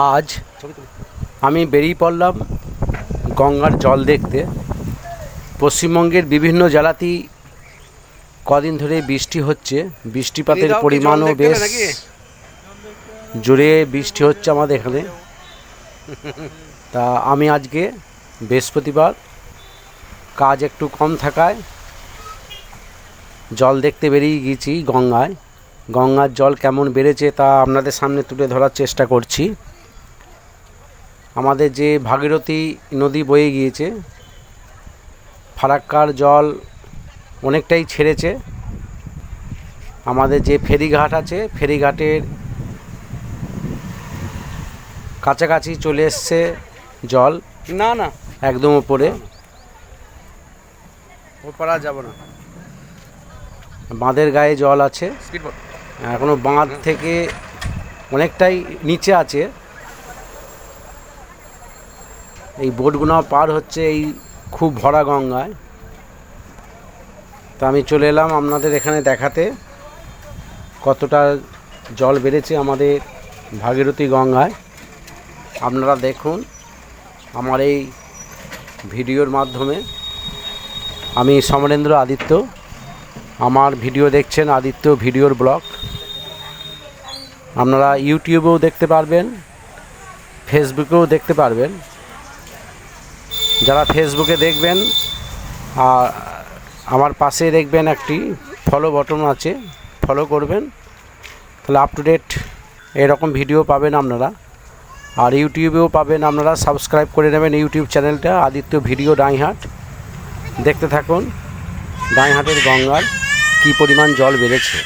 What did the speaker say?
আজ আমি বেরিয়ে পড়লাম গঙ্গার জল দেখতে। পশ্চিমবঙ্গের বিভিন্ন জেলাতেই কদিন ধরে বৃষ্টি হচ্ছে, বৃষ্টিপাতের পরিমাণও বেশ জোরে বৃষ্টি হচ্ছে আমাদের এখানে। তা আমি আজকে বৃহস্পতিবার, কাজ একটু কম থাকায় জল দেখতে বেরিয়ে গিয়েছি গঙ্গায়। গঙ্গার জল কেমন বেড়েছে তা আপনাদের সামনে তুলে ধরার চেষ্টা করছি। আমাদের যে ভাগীরথী নদী বয়ে গিয়েছে, ফারাক্কার জল অনেকটাই ছেড়েছে। আমাদের যে ফেরিঘাট আছে, ফেরিঘাটের কাছাকাছি চলে এসছে জল, না একদম উপরে। পারা যাব না। বাঁধের গায়ে জল আছে, এখনও বাঁধ থেকে অনেকটাই নিচে আছে। এই বোটগুলো পার হচ্ছে এই খুব ভরা গঙ্গায়। তা আমি চলে এলাম আপনাদের এখানে দেখাতে কতটা জল বেড়েছে আমাদের ভাগীরথী গঙ্গায়। আপনারা দেখুন আমার এই ভিডিওর মাধ্যমে। আমি সমরেন্দ্র আদিত্য, আমার ভিডিও দেখছেন আদিত্য ভিডিওর ব্লগ। আপনারা ইউটিউবেও দেখতে পারবেন, ফেসবুকেও দেখতে পারবেন। যারা ফেসবুকে দেখবেন আর আমার পাশে দেখবেন একটি ফলো বাটন আছে, ফলো করবেন, তাহলে আপ টু ডেট এরকম ভিডিও পাবেন আপনারা। আর ইউটিউবেও পাবেন, আপনারা সাবস্ক্রাইব করে নেবেন ইউটিউব চ্যানেলটা আদিত্য ভিডিও ডাইহাট। দেখতে থাকুন ডাইহাটের গঙ্গার কী পরিমাণ জল বেড়েছে।